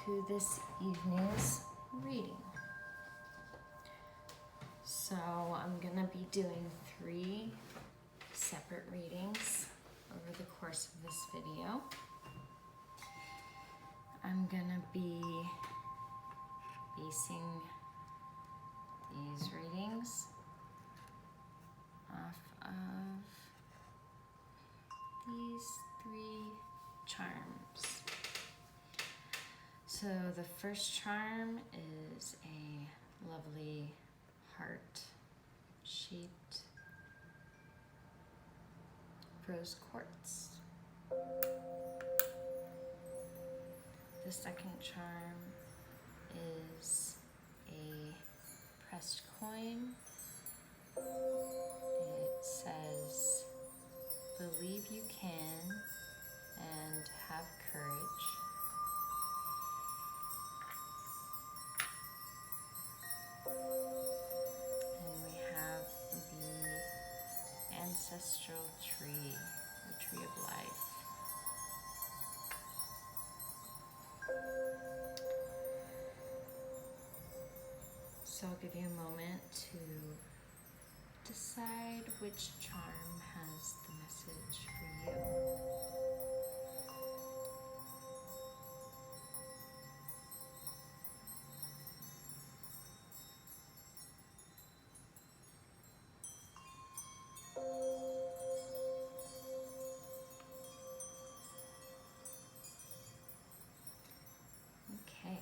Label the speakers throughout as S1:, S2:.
S1: to this evening's reading. So I'm gonna be doing 3 separate readings over the course of this video. I'm gonna be basing these readings off of these 3 charms. So the first charm is a lovely heart-shaped rose quartz. The second charm is a pressed coin. It says, "Believe you can and have courage." And we have the ancestral tree, the tree of life. So I'll give you a moment to decide which charm has the message for you. Okay.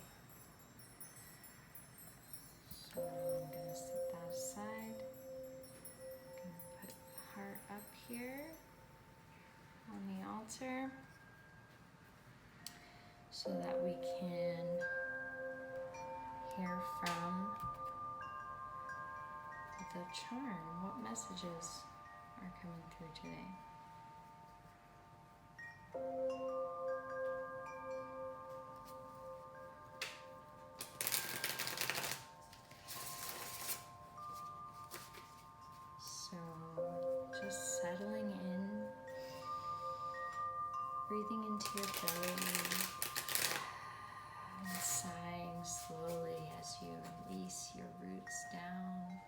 S1: So I'm going to set that aside. I'm going to put heart up here on the altar so that we can hear from the charm. What messages are coming through today? So just settling in, breathing into your belly, and sighing slowly as you release your roots down.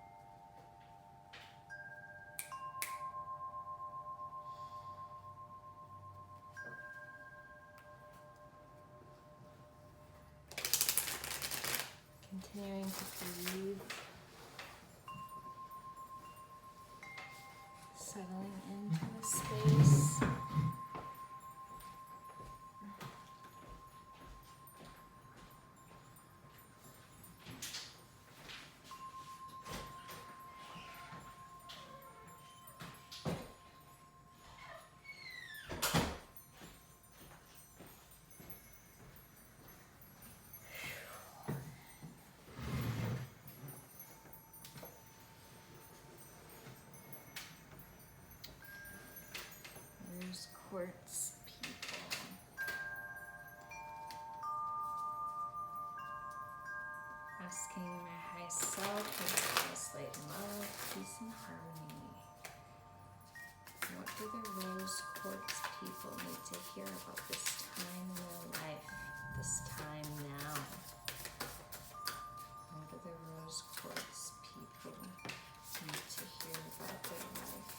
S1: Continuing to breathe, settling into the space. Rose quartz people. Asking my high self and my highest light and love, peace and harmony. What do the rose quartz people need to hear about this time in their life, this time now? What do the rose quartz people need to hear about their life?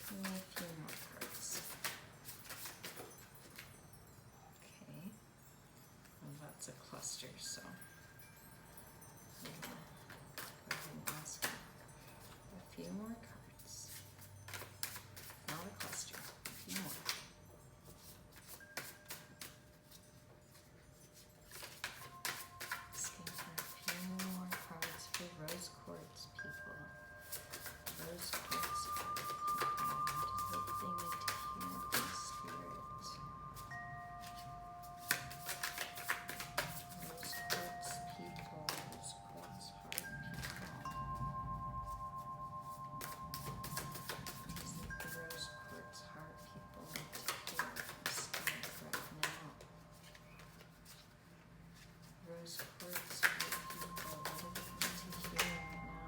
S1: Give me a few more cards. Okay. Well, that's a cluster, so I'm gonna go ahead and ask a few more cards. Not a cluster, a few more. Asking for a few more cards for rose quartz people. Rose quartz people. What do they need to hear from spirit? Rose quartz people. Rose quartz heart people. What does the rose quartz heart people need to hear from spirit right now? Rose quartz heart people. What do they need to hear right now?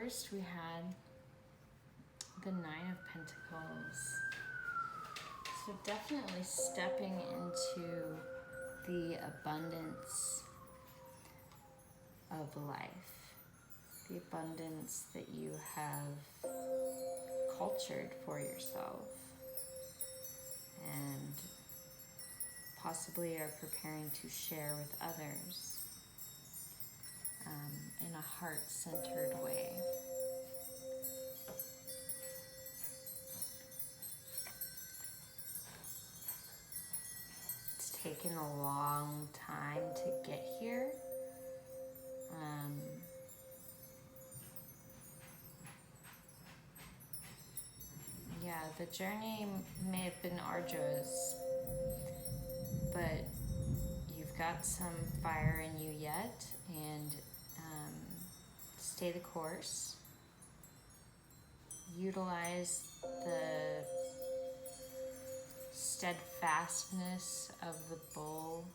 S1: first we had the Nine of Pentacles. So definitely stepping into the abundance of life, the abundance that you have cultured for yourself and possibly are preparing to share with others in a heart-centered way. It's taken a long time to get here. Yeah, the journey may have been arduous, but you've got some fire in you yet, and stay the course. Utilize the steadfastness of the bull.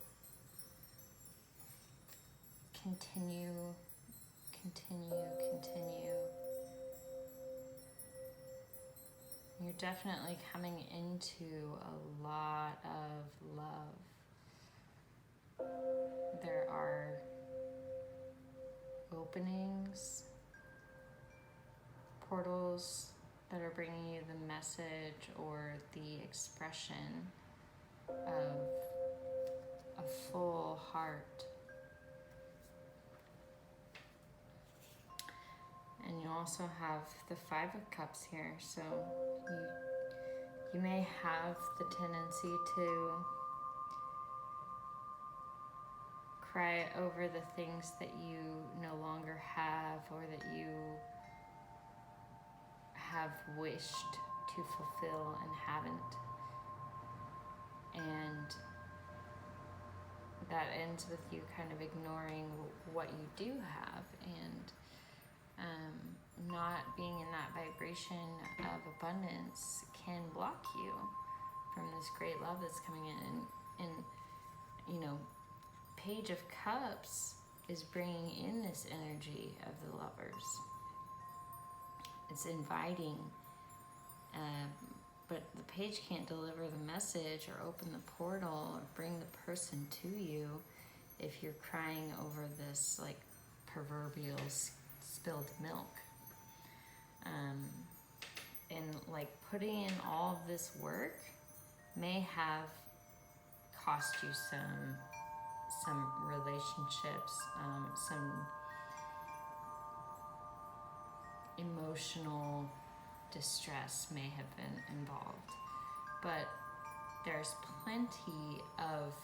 S1: Continue. You're definitely coming into a lot of love. There are openings, portals that are bringing you the message or the expression of a full heart. And you also have the Five of Cups here, so you may have the tendency to cry over the things that you no longer have or that you have wished to fulfill and haven't. And that ends with you kind of ignoring what you do have and not being in that vibration of abundance can block you from this great love that's coming in. And you know, Page of Cups is bringing in this energy of the lovers. It's inviting, but the page can't deliver the message or open the portal or bring the person to you if you're crying over this like proverbial spilled milk. And like putting in all of this work may have cost you some relationships, some emotional distress may have been involved, but there's plenty of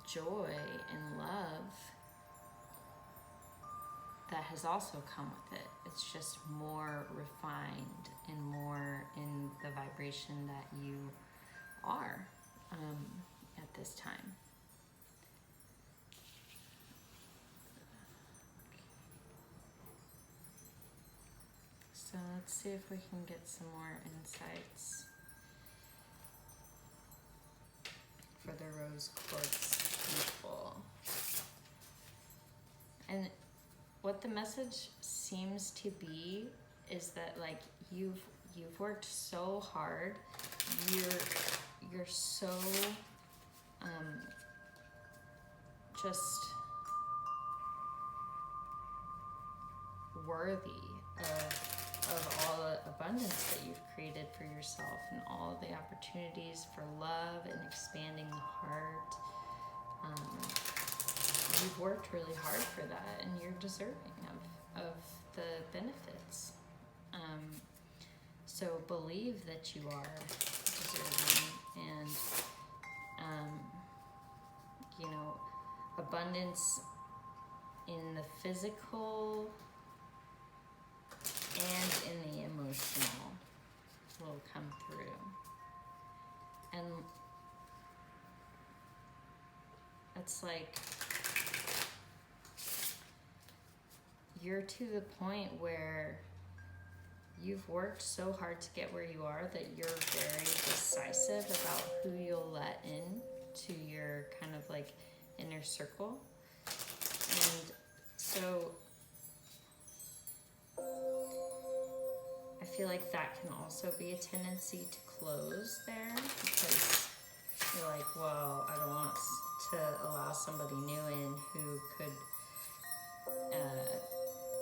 S1: joy and love that has also come with it. It's just more refined and more in the vibration that you are at this time. So let's see if we can get some more insights for the rose quartz people. And what the message seems to be is that like you've worked so hard, you're so just worthy of all the abundance that you've created for yourself and all the opportunities for love and expanding the heart. You've worked really hard for that and you're deserving of the benefits. So believe that you are deserving and, you know, abundance in the physical and in the emotional will come through. And it's like you're to the point where you've worked so hard to get where you are that you're very decisive about who you'll let in to your kind of like inner circle. And so I feel like that can also be a tendency to close there, because you're like, well, I don't want to allow somebody new in who could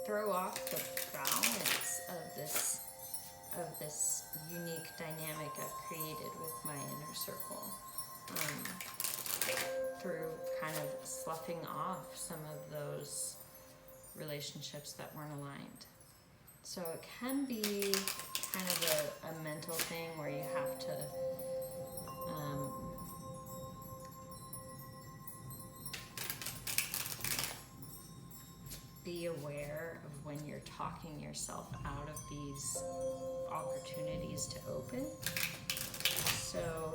S1: throw off the balance of this unique dynamic I've created with my inner circle, through kind of sloughing off some of those relationships that weren't aligned. So it can be kind of a mental thing where you have to be aware of when you're talking yourself out of these opportunities to open, so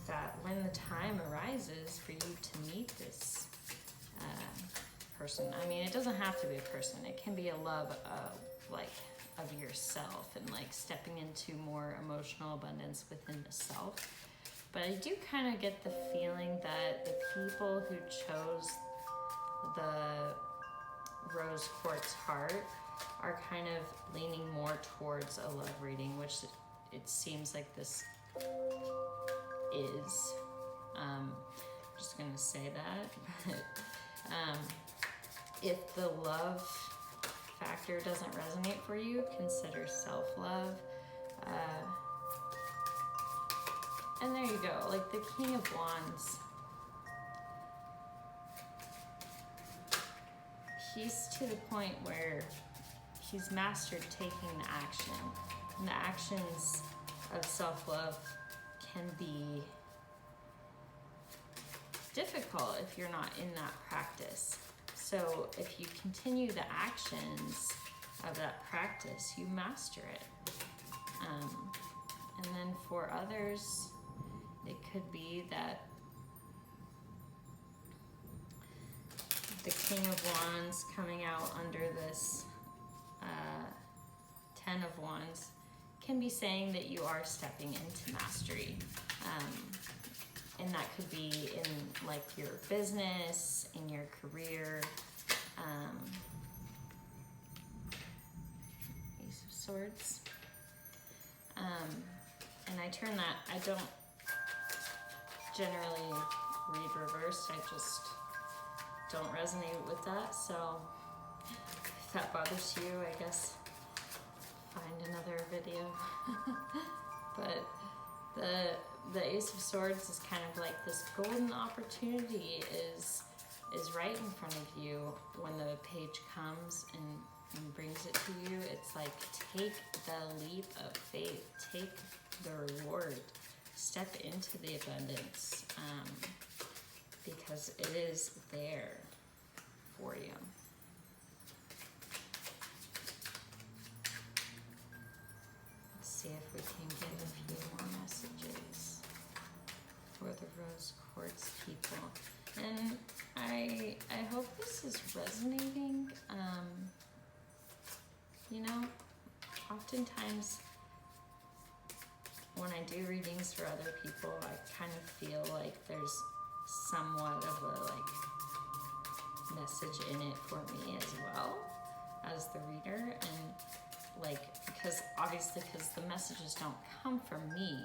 S1: that when the time arises for you to meet this person, I mean, it doesn't have to be a person, it can be a love of yourself, and like stepping into more emotional abundance within the self. But I do kind of get the feeling that the people who chose the rose quartz heart are kind of leaning more towards a love reading, which it seems like this is. I'm just gonna say that. If the love factor doesn't resonate for you, consider self-love. And there you go, like the King of Wands. He's to the point where he's mastered taking the action. And the actions of self-love can be difficult if you're not in that practice. So if you continue the actions of that practice, you master it. And then for others, it could be that the King of Wands coming out under this 10 of Wands can be saying that you are stepping into mastery. And that could be in like your business, in your career. Ace of Swords. And I turn that, I don't generally read reversed, I just don't resonate with that. So if that bothers you, I guess find another video. But the Ace of Swords is kind of like this golden opportunity is right in front of you when the page comes and brings it to you. It's like, take the leap of faith, take the reward, step into the abundance, because it is there for you. Let's see if we can get a few more messages for the rose quartz people. And I hope this is resonating. You know, oftentimes when I do readings for other people, I kind of feel like there's somewhat of a like message in it for me as well as the reader. And like, because the messages don't come from me,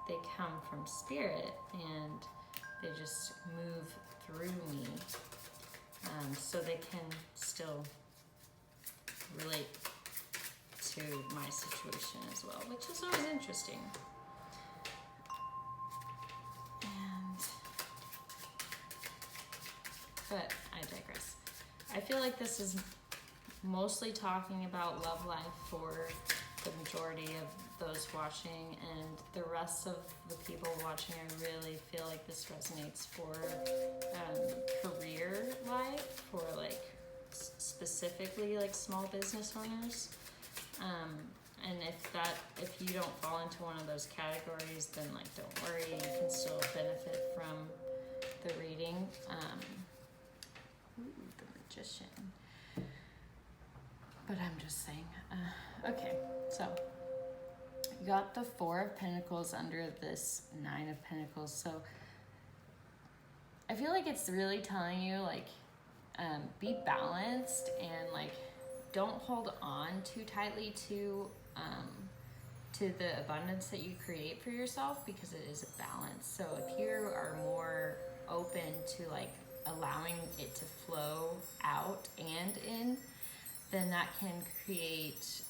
S1: they come from spirit, and they just move through me, so they can still relate to my situation as well, which is always interesting. But I digress. I feel like this is mostly talking about love life for the majority of those watching, and the rest of the people watching, I really feel like this resonates for career life, for like specifically like small business owners. And if you don't fall into one of those categories, then like don't worry, you can still benefit from the reading. The Magician. But I'm just saying. Okay, so you got the Four of Pentacles under this Nine of Pentacles. So I feel like it's really telling you like be balanced, and like don't hold on too tightly to the abundance that you create for yourself, because it is a balance. So if you are more open to like allowing it to flow out and in, then that can create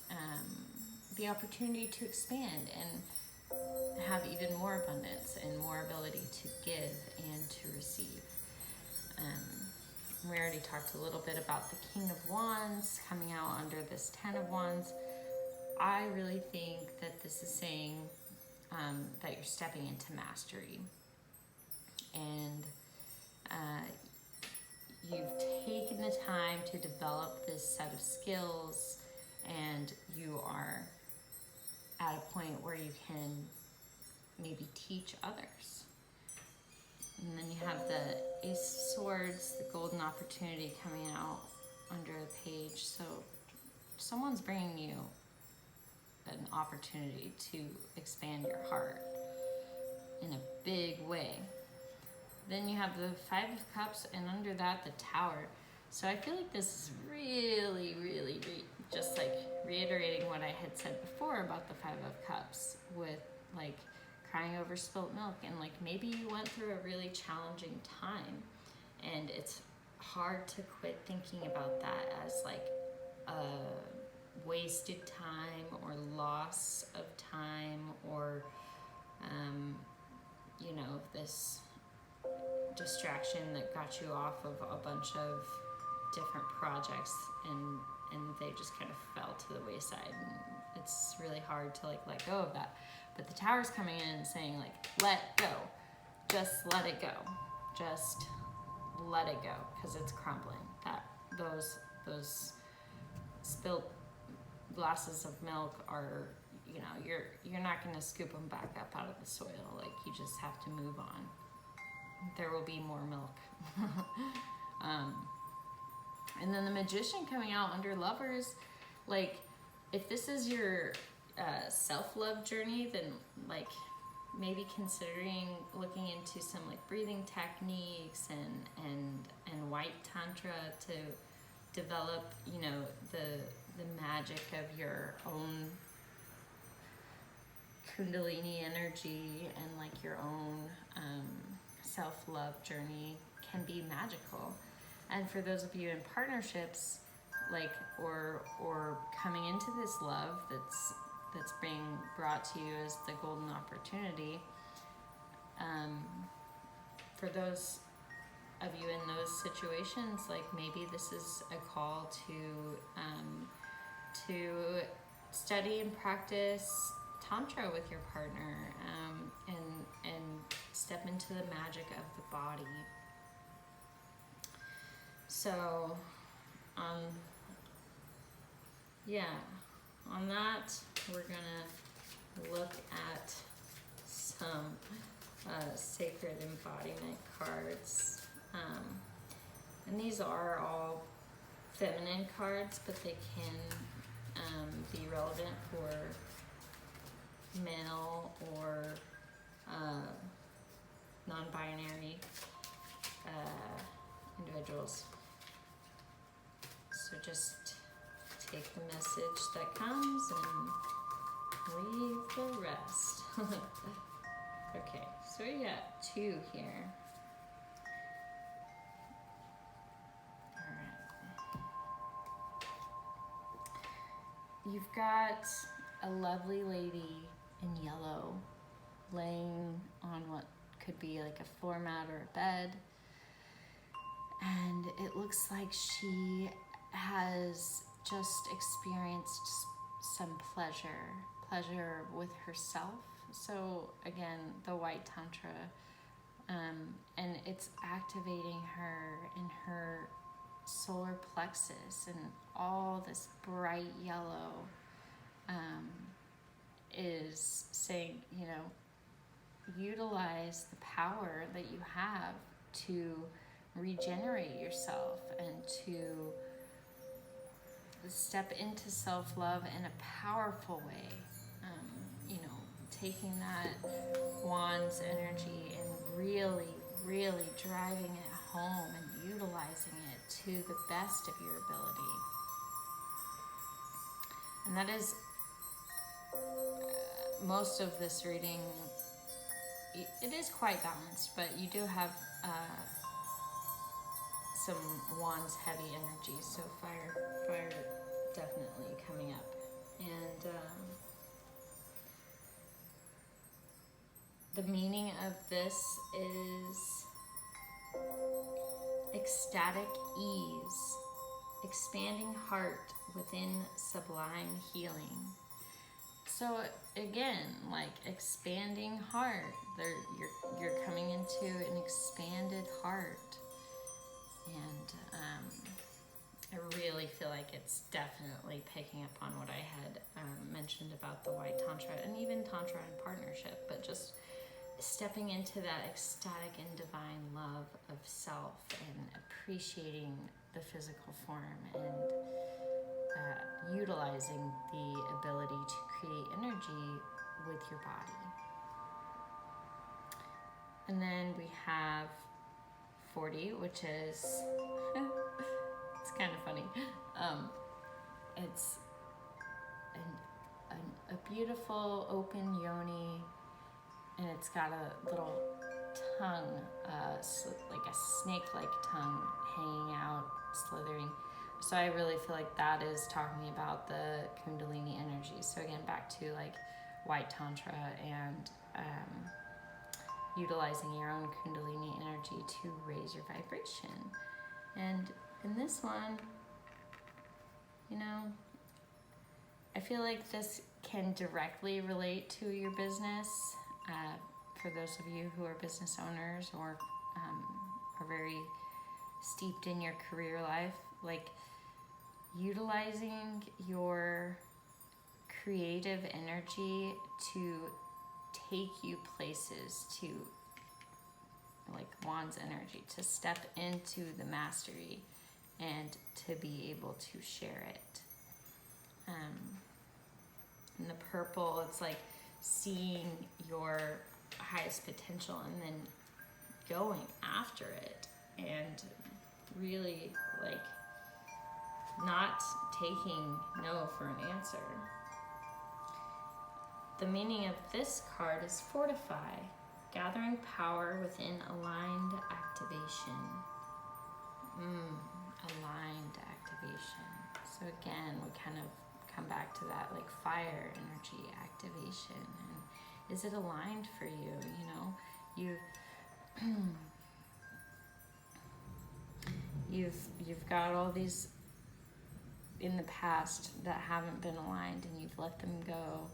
S1: the opportunity to expand and have even more abundance and more ability to give and to receive. We already talked a little bit about the King of Wands coming out under this 10 of Wands. I really think that this is saying that you're stepping into mastery, and you've taken the time to develop this set of skills, and you are at a point where you can maybe teach others. And then you have the Ace of Swords, the golden opportunity coming out under the page. So someone's bringing you an opportunity to expand your heart in a big way. Then you have the Five of Cups, and under that, the Tower. So I feel like this is really, really just like reiterating what I had said before about the Five of Cups, with like crying over spilt milk, and like maybe you went through a really challenging time, and it's hard to quit thinking about that as like a wasted time or loss of time, or you know, this distraction that got you off of a bunch of different projects, and they just kind of fell to the wayside, and it's really hard to like let go of that. But the Tower's coming in and saying like, let go, just let it go, just let it go, because it's crumbling. That those spilt glasses of milk are, you know, you're not going to scoop them back up out of the soil. Like, you just have to move on. There will be more milk. And then the Magician coming out under Lovers, like, if this is your self-love journey, then like maybe considering looking into some like breathing techniques and white tantra to develop, you know, the magic of your own kundalini energy, and like your own self-love journey can be magical. And for those of you in partnerships, like, or coming into this love that's being brought to you as the golden opportunity, for those of you in those situations, like maybe this is a call to study and practice tantra with your partner, and step into the magic of the body. So, on that, we're gonna look at some sacred embodiment cards. And these are all feminine cards, but they can be relevant for male or non-binary individuals. So just take the message that comes and leave the rest. Okay, so we got 2 here. Alright. You've got a lovely lady in yellow laying on what could be like a floor mat or a bed. And it looks like she has just experienced some pleasure with herself. So again, the white tantra, and it's activating her in her solar plexus, and all this bright yellow is saying, you know, utilize the power that you have to regenerate yourself and to step into self-love in a powerful way. You know, taking that Wands energy and really, really driving it home and utilizing it to the best of your ability. And that is most of this reading. It is quite balanced, but you do have some Wands heavy energy, so fire definitely coming up. And the meaning of this is ecstatic ease, expanding heart within sublime healing. So again, like expanding heart, you're coming into an expanded heart. And I really feel like it's definitely picking up on what I had mentioned about the White Tantra and even Tantra in partnership, but just stepping into that ecstatic and divine love of self and appreciating the physical form and utilizing the ability to create energy with your body. And then we have 40, which is, it's kind of funny. It's a beautiful open yoni, and it's got a little tongue, like a snake-like tongue hanging out, slithering. So I really feel like that is talking about the Kundalini energy. So again, back to like White Tantra and utilizing your own Kundalini energy to raise your vibration. And in this one, you know, I feel like this can directly relate to your business. For those of you who are business owners or are very steeped in your career life, like utilizing your creative energy to take you places, to like Wands energy, to step into the mastery and to be able to share it. In the purple, it's like seeing your highest potential and then going after it and really like not taking no for an answer. The meaning of this card is fortify, gathering power within aligned activation. Aligned activation. So again, we kind of come back to that like fire energy activation. And is it aligned for you? You've got all these in the past that haven't been aligned and you've let them go.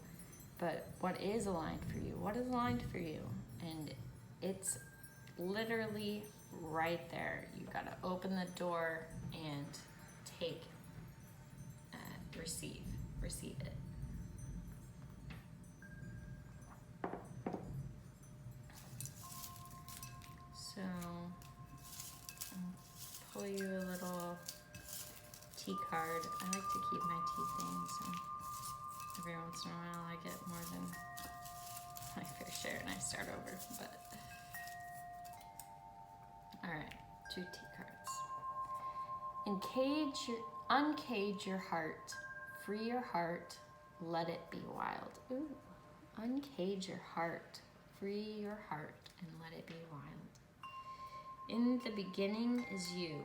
S1: But what is aligned for you? What is aligned for you? And it's literally right there. You got to open the door and take, receive it. So I'll pull you a little tea card. I like to keep my tea things, and every once in a while I get more than my fair share and I start over, but alright, 2 tea cards. Uncage your heart, free your heart, let it be wild. Ooh, uncage your heart, free your heart, and let it be wild. In the beginning is you,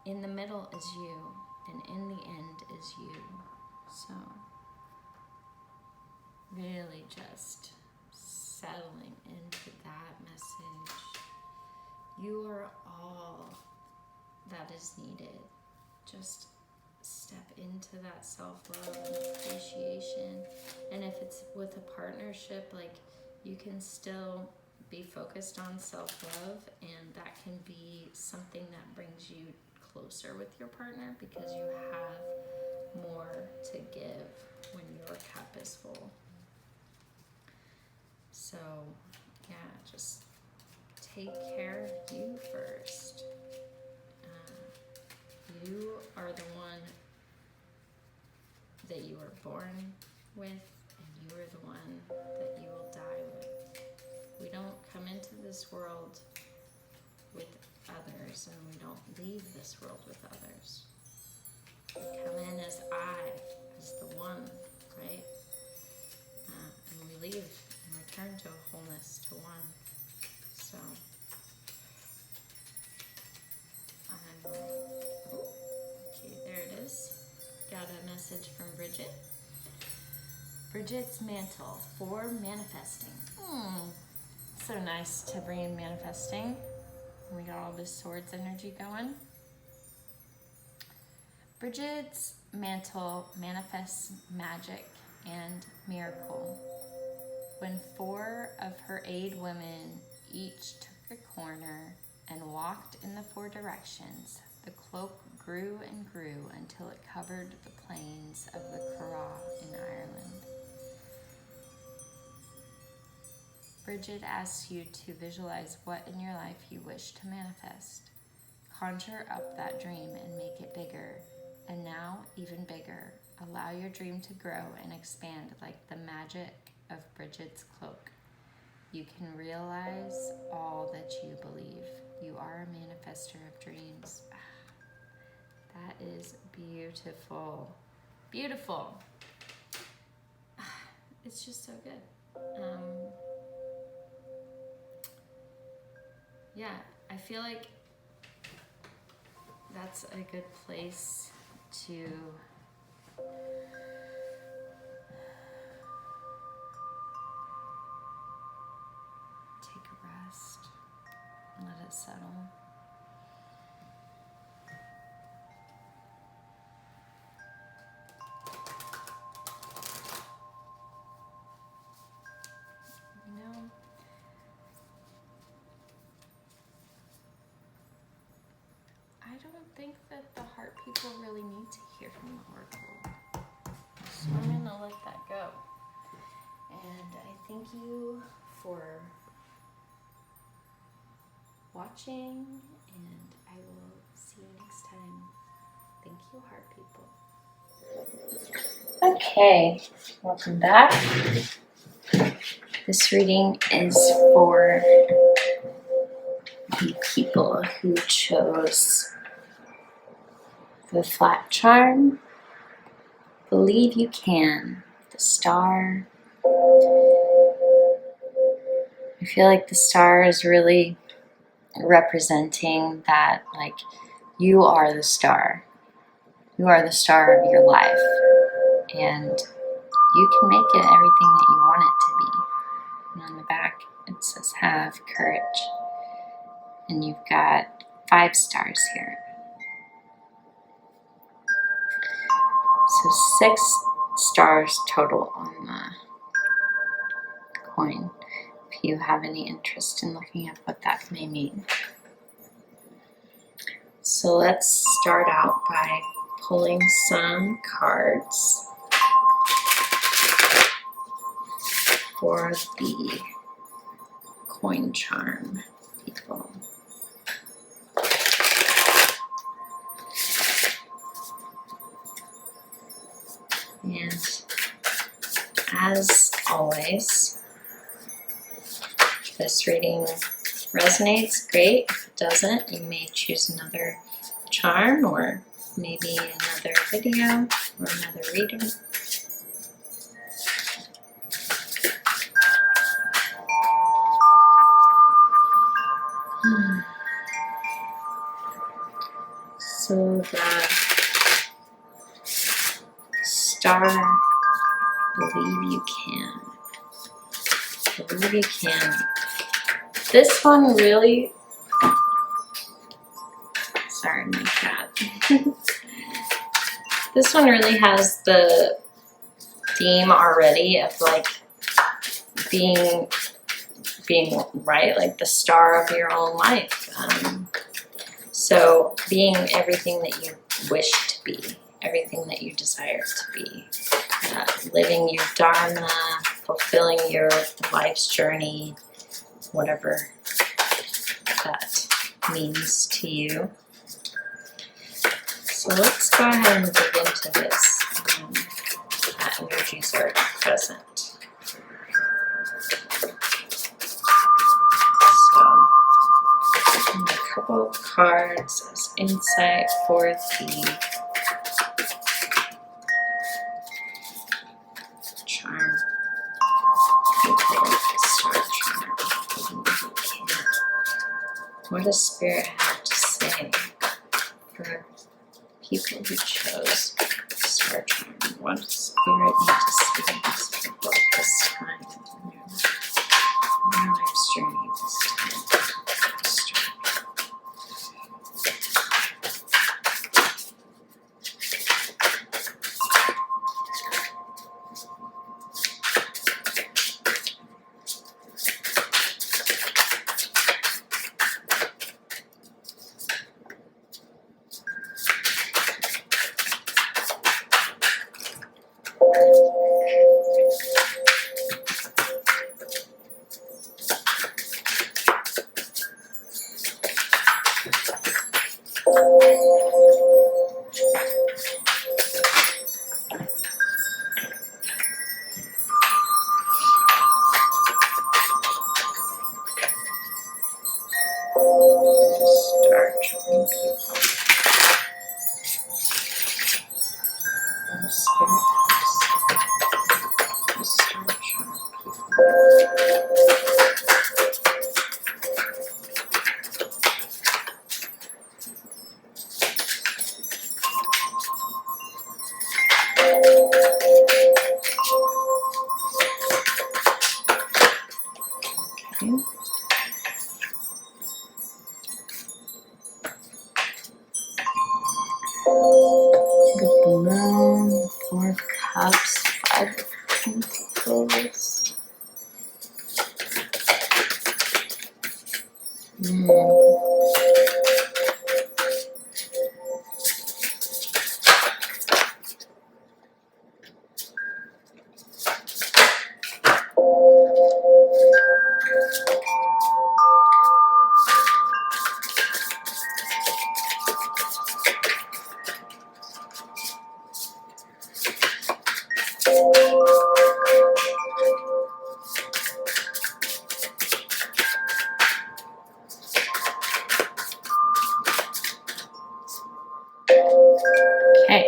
S1: in the middle is you, and in the end is you. So really just settling into that message. You are all that is needed. Just step into that self-love and appreciation. And if it's with a partnership, like you can still be focused on self-love, and that can be something that brings you closer with your partner because you have more to give when your cup is full. So yeah, just take care of you first. You are the one that you were born with, and you are the one that you will die with. We don't come into this world with others, and we don't leave this world with others. come in as I, as the one, right? And we leave and return to a wholeness, to one. So, okay, there it is. Got a message from Bridget. Bridget's mantle for manifesting. So nice to bring in manifesting. We got all this swords energy going. Bridget's mantle manifests magic and miracle. When 4 of her aid women each took a corner and walked in the 4 directions, the cloak grew and grew until it covered the plains of the Curragh in Ireland. Bridget asks you to visualize what in your life you wish to manifest. Conjure up that dream and make it bigger. And now, even bigger. Allow your dream to grow and expand like the magic of Bridget's cloak. You can realize all that you believe. You are a manifester of dreams. That is beautiful. Beautiful. It's just so good. Yeah, I feel like that's a good place to take a rest and let it settle. You know, I don't think that the heart people really need to hear from the oracle. So I'm going to let that go. And I thank you for watching, and I will see you next time. Thank you, heart people. Okay, welcome back. This reading is for the people who chose the flat charm, Believe You Can, the star. I feel like the star is really representing that, like, you are the star. You are the star of your life, and you can make it everything that you want it to be. And on the back, it says, have courage. And you've got 5 stars here. So 6 stars total on the coin, if you have any interest in looking up what that may mean. So let's start out by pulling some cards for the coin charm people. And as always, if this reading resonates, great. If it doesn't, you may choose another charm or maybe another video or another reader. So the star, Believe You Can. Believe You Can. This one really, sorry, my cat. This one really has the theme already of like being right, like the star of your own life. So being everything that you wish to be, everything that you desire to be, living your dharma, fulfilling your life's journey, whatever that means to you. So let's go ahead and dig into this. That energies are present. So, a couple of cards as insight for the What does Spirit have to say for people who chose Star Charm? What does Spirit need to say to these people at this time in their life's journey this time? The Moon, Four of Cups, Five of Pentacles. Okay.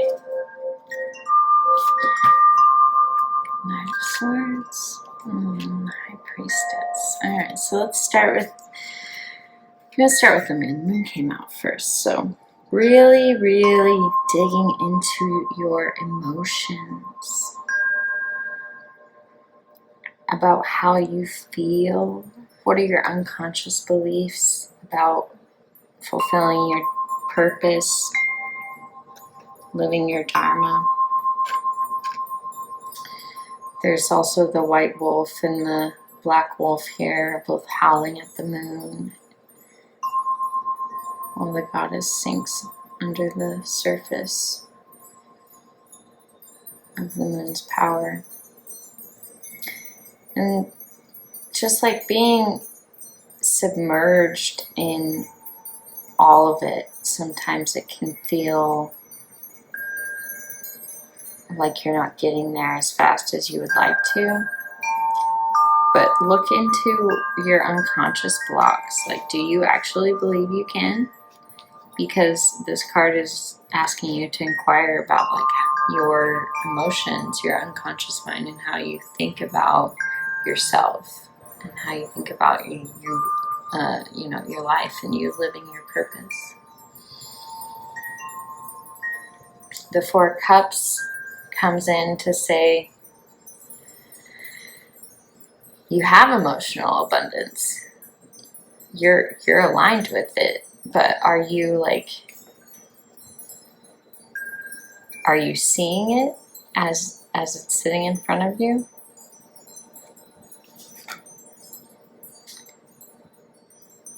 S1: Knight of Swords. High Priestess. Alright, so let's start with the Moon. The Moon came out first, so really, really digging into your emotions about how you feel. What are your unconscious beliefs about fulfilling your purpose, living your dharma? There's also the white wolf and the black wolf here, both howling at the moon, while the goddess sinks under the surface of the moon's power. And just like being submerged in all of it, sometimes it can feel like you're not getting there as fast as you would like to. But look into your unconscious blocks. Like, do you actually believe you can? Because this card is asking you to inquire about like your emotions, your unconscious mind, and how you think about yourself, and how you think about your life and you living your purpose. The Four of Cups comes in to say you have emotional abundance. You're aligned with it, but are you seeing it as it's sitting in front of you?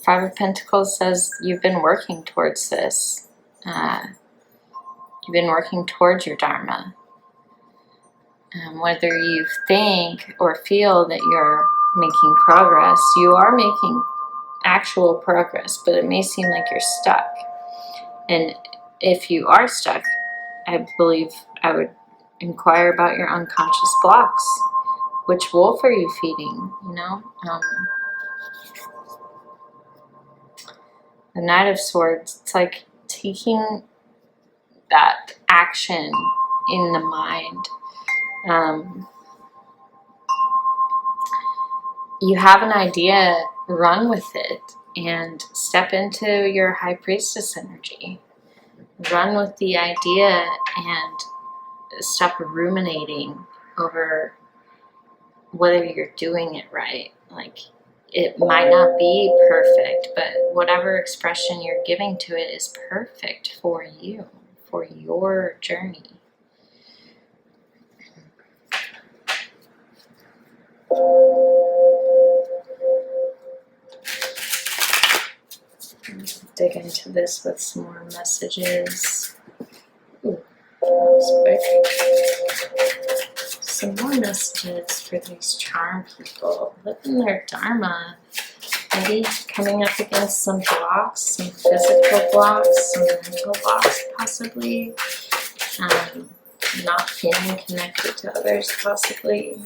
S1: Five of Pentacles says you've been working towards this. You've been working towards your dharma. Whether you think or feel that you're making progress, you are making actual progress, but it may seem like you're stuck. And if you are stuck, I believe I would inquire about your unconscious blocks. Which wolf are you feeding? The Knight of Swords, it's like taking that action in the mind. You have an idea, run with it. and step into your High Priestess energy. Run with the idea and stop ruminating over whether you're doing it right. Like, it might not be perfect, but whatever expression you're giving to it is perfect for you, for your journey. Let's dig into this with some more messages. Ooh, that was quick. Some more messages for these charm people living their dharma. Maybe coming up against some blocks, some physical blocks, some mental blocks possibly. Not feeling connected to others possibly.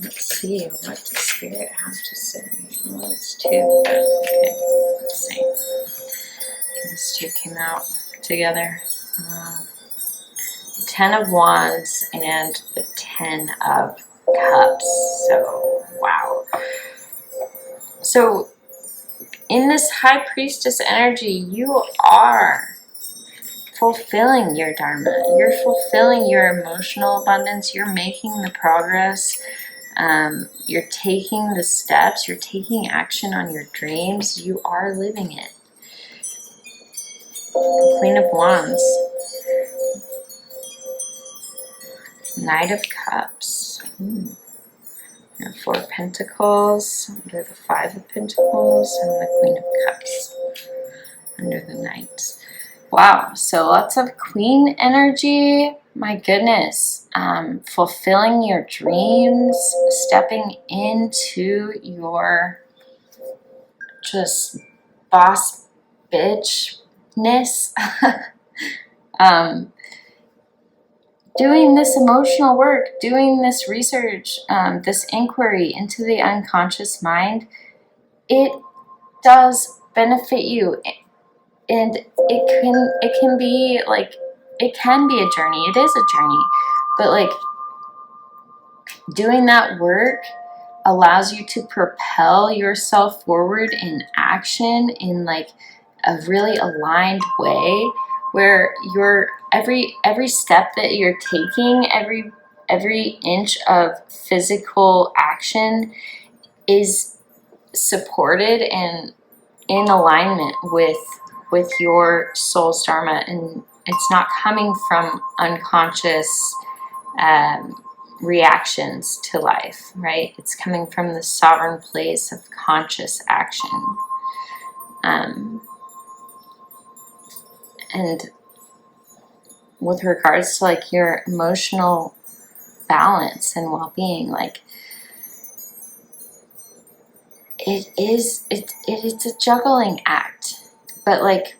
S1: Let's see, what does Spirit have to say? Well, it's two, but okay, let's see. These two came out together. 10 of Wands and the 10 of Cups. So, wow. So, in this High Priestess energy, you are fulfilling your dharma. You're fulfilling your emotional abundance. You're making the progress. You're taking the steps. You're taking action on your dreams. You are living it. Queen of Wands. Knight of Cups. Four of Pentacles under the Five of Pentacles, and the Queen of Cups under the Knight. Wow, so lots of Queen energy. My goodness. Fulfilling your dreams, stepping into your just boss bitchness. Doing this emotional work, doing this research, this inquiry into the unconscious mind, it does benefit you. And it can be like, it can be a journey. It is a journey. But like, doing that work allows you to propel yourself forward in action in like a really aligned way, where you're every step that you're taking, every inch of physical action is supported and in alignment with your soul's dharma, and it's not coming from unconscious reactions to life, right? It's coming from the sovereign place of conscious action. And with regards to like your emotional balance and well-being, like it's a juggling act. But like,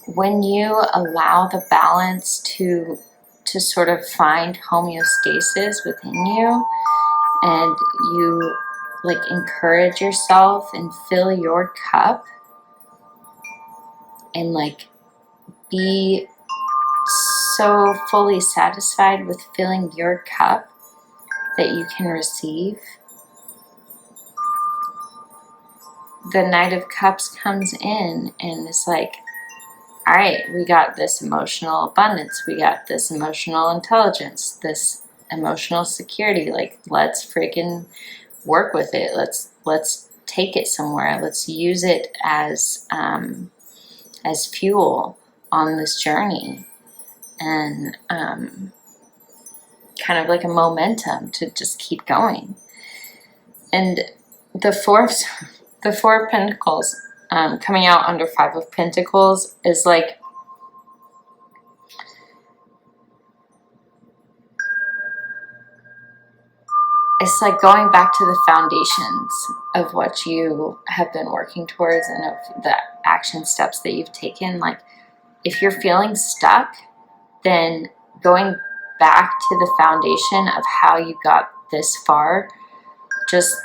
S1: when you allow the balance to sort of find homeostasis within you, and you like encourage yourself and fill your cup, and like be so fully satisfied with filling your cup that you can receive, the Knight of Cups comes in and is like, all right, we got this emotional abundance, we got this emotional intelligence, this emotional security, like, let's freaking work with it. Let's take it somewhere. Let's use it as fuel on this journey, and kind of like a momentum to just keep going. And the Four of Pentacles coming out under Five of Pentacles is like, it's like going back to the foundations of what you have been working towards and of the action steps that you've taken. Like, if you're feeling stuck, then going back to the foundation of how you got this far, just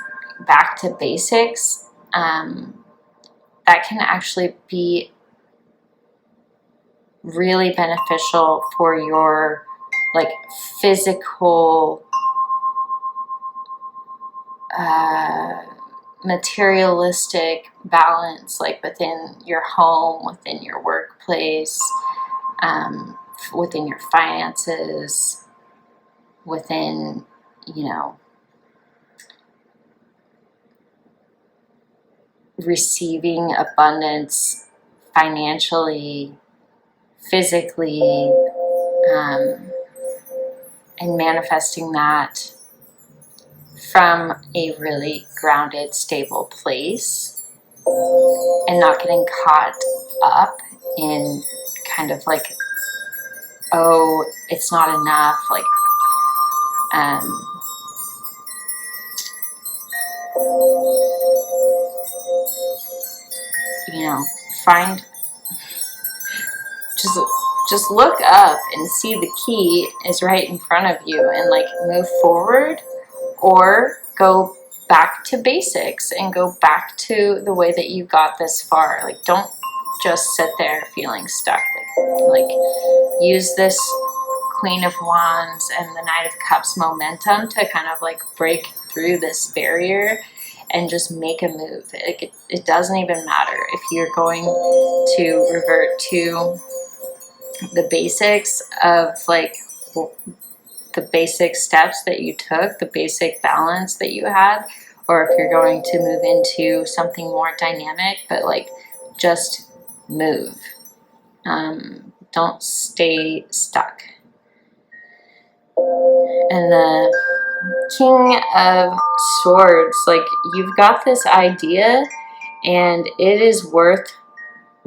S1: back to basics, that can actually be really beneficial for your like physical, materialistic balance, like within your home, within your workplace, within your finances, within, you know, receiving abundance financially, physically, and manifesting that from a really grounded, stable place, and not getting caught up in kind of like, oh, it's not enough, like, you know, find, just look up and see the key is right in front of you, and like move forward, or go back to basics and go back to the way that you got this far. Like, don't just sit there feeling stuck. Like use this Queen of Wands and the Knight of Cups momentum to kind of like break through this barrier and just make a move. It doesn't even matter if you're going to revert to the basics of like the basic steps that you took, the basic balance that you had, or if you're going to move into something more dynamic, but like just move. Don't stay stuck. And the King of Swords, like you've got this idea and it is worth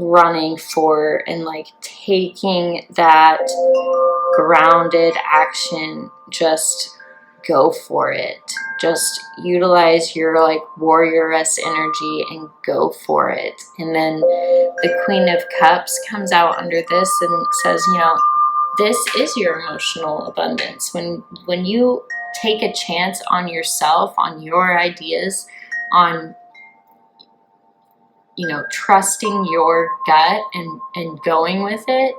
S1: running for, and like taking that grounded action. Just go for it. Just utilize your like warrioress energy and go for it. And then the Queen of Cups comes out under this and says, you know, this is your emotional abundance. When you take a chance on yourself, on your ideas, on, you know, trusting your gut and going with it,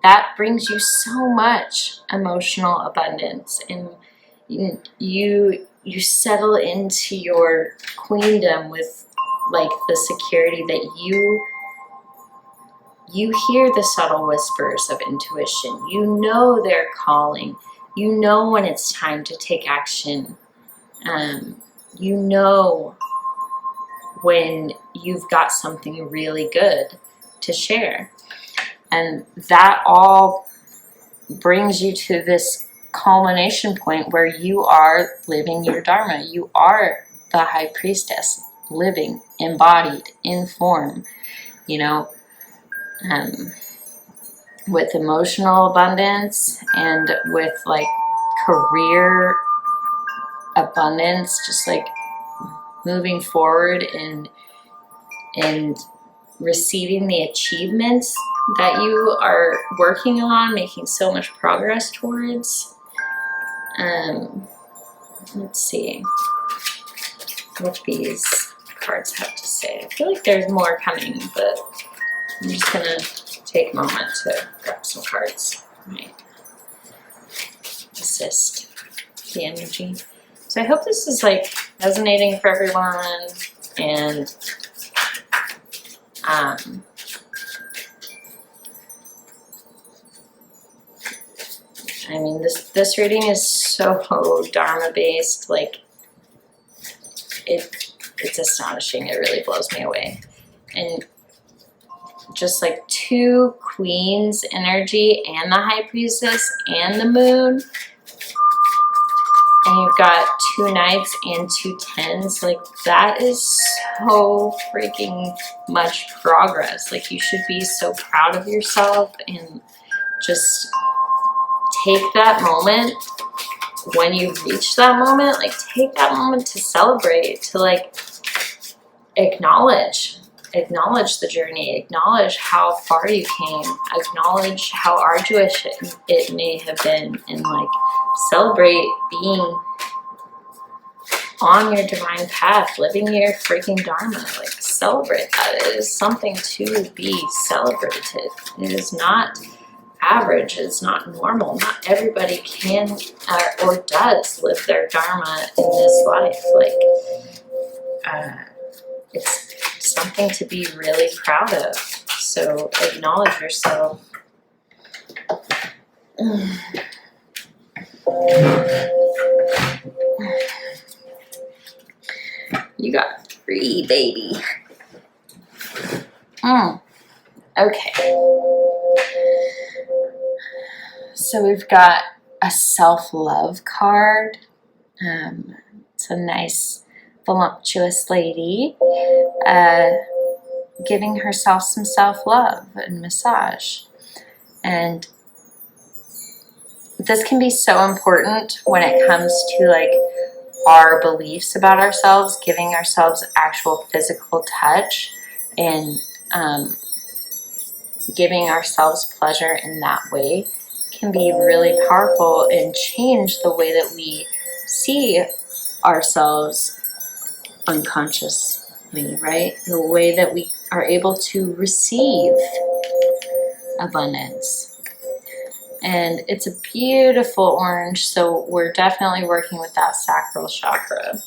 S1: that brings you so much emotional abundance, and you settle into your queendom with like the security that you hear the subtle whispers of intuition. You know they're calling. You know when it's time to take action. You know when you've got something really good to share. And that all brings you to this culmination point where you are living your Dharma. You are the High Priestess, living, embodied, in form, you know, with emotional abundance and with like career abundance, just like moving forward and receiving the achievements that you are working on, making so much progress towards. Let's see what these cards have to say. I feel like there's more coming, but I'm just gonna take a moment to grab some cards. Right. Assist the energy. So I hope this is like resonating for everyone, and I mean, this reading is so Dharma based, like it's astonishing. It really blows me away. And just like two queens energy and the High Priestess and the moon, and you've got two knights and two tens, like that is so freaking much progress. Like you should be so proud of yourself, and just take that moment when you reach that moment, like take that moment to celebrate, to like acknowledge the journey, acknowledge how far you came, acknowledge how arduous it may have been, and like celebrate being on your divine path, living your freaking Dharma. Like celebrate that. It is something to be celebrated. It is not average is not normal. Not everybody can or does live their dharma in this life. Like, it's something to be really proud of. So acknowledge yourself. You got 3, baby. Okay. So we've got a self-love card. It's a nice, voluptuous lady giving herself some self-love and massage. And this can be so important when it comes to like our beliefs about ourselves, giving ourselves actual physical touch and giving ourselves pleasure in that way can be really powerful and change the way that we see ourselves unconsciously, right? The way that we are able to receive abundance. And it's a beautiful orange, so we're definitely working with that sacral chakra.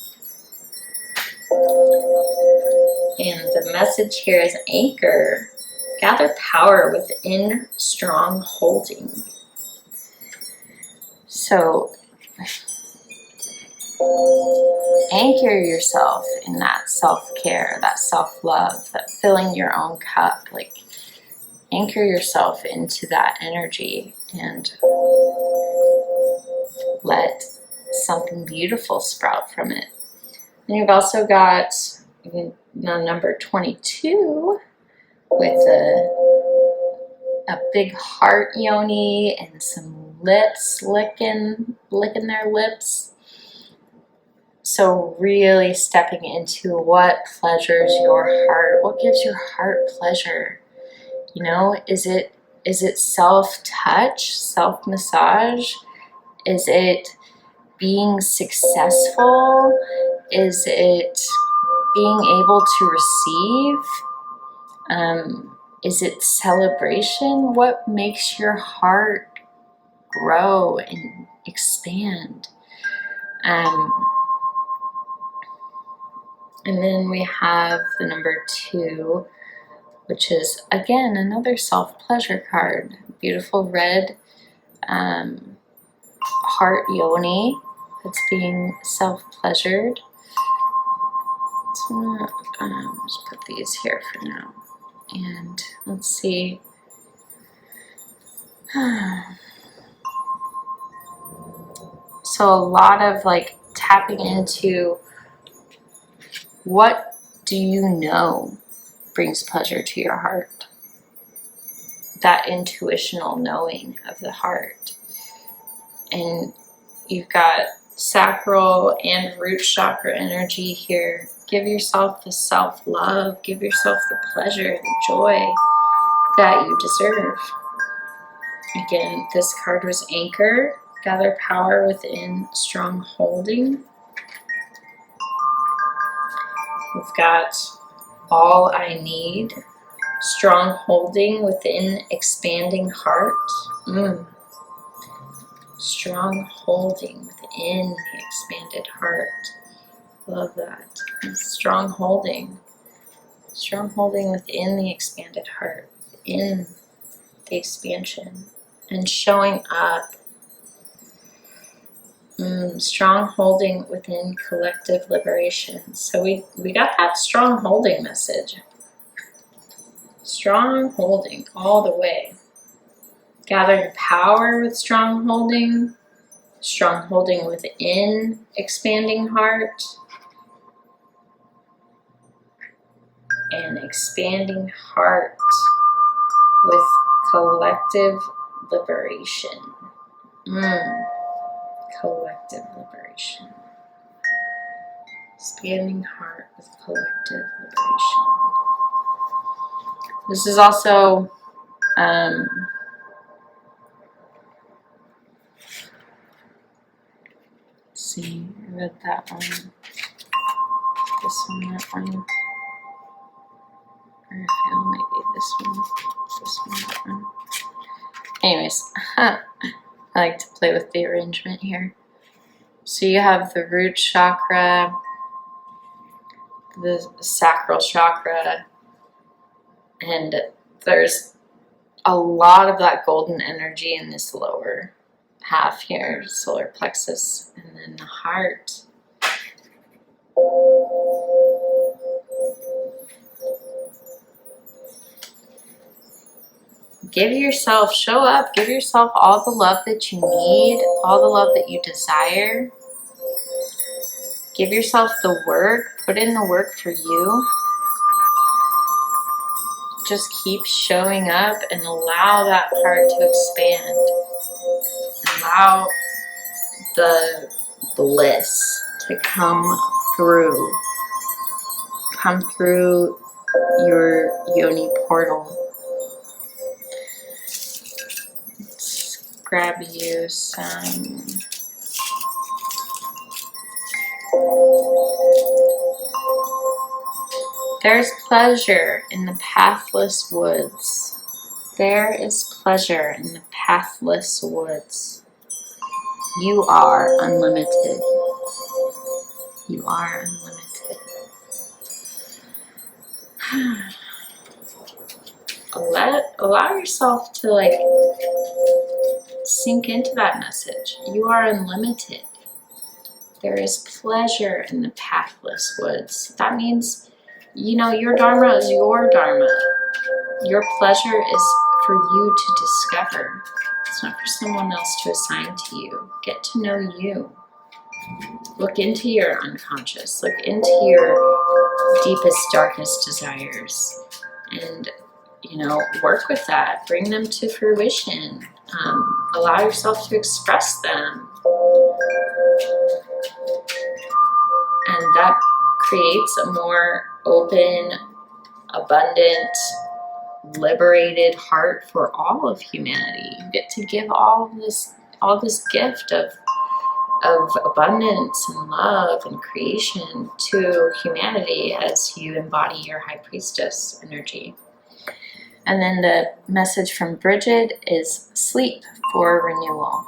S1: And the message here is anchor. Gather power within strong holding. So anchor yourself in that self-care, that self-love, that filling your own cup. Like, anchor yourself into that energy and let something beautiful sprout from it. And you've also got number 22 with a big heart yoni and some lips licking their lips. So really stepping into what pleasures your heart, what gives your heart pleasure. You know, is it self-touch, self-massage? Is it being successful? Is it being able to receive? Is it celebration? What makes your heart grow and expand? And then we have the number 2, which is, again, another self-pleasure card. Beautiful red heart yoni that's being self-pleasured. So just put these here for now. And let's see. So a lot of like tapping into what do you know brings pleasure to your heart. That intuitional knowing of the heart. And you've got sacral and root chakra energy here. Give yourself the self-love. Give yourself the pleasure, the joy that you deserve. Again, this card was anchor. Gather power within strong holding. We've got all I need. Strong holding within expanding heart. Strong holding within the expanded heart. Love that. Strong holding. Strong holding within the expanded heart. Within the expansion. And showing up. Strong holding within collective liberation. So we got that strong holding message. Strong holding all the way. Gathering power with strong holding within expanding heart, and expanding heart with collective liberation. Collective liberation. Expanding heart with collective liberation. This is also see, I read that one. This one, that one. Or I feel maybe this one, that one. Anyways, I like to play with the arrangement here. So you have the root chakra, the sacral chakra, and there's a lot of that golden energy in this lower half here, solar plexus, and then the heart. Give yourself, show up, give yourself all the love that you need, all the love that you desire. Give yourself the work, put in the work for you. Just keep showing up and allow that heart to expand. Allow the bliss to come through your yoni portal. Let's grab you some There's pleasure in the pathless woods. There is pleasure in the pathless woods. You are unlimited. You are unlimited. Allow yourself to sink into that message. You are unlimited. There is pleasure in the pathless woods. That means, your dharma is your dharma. Your pleasure is for you to discover. It's not for someone else to assign to you. Get to know you. Look into your unconscious. Look into your deepest, darkest desires. And, work with that. Bring them to fruition. Allow yourself to express them. And that creates a more open, abundant, liberated heart for all of humanity. You get to give all this gift of abundance and love and creation to humanity as you embody your high priestess energy. And then the message from Bridget is sleep for renewal.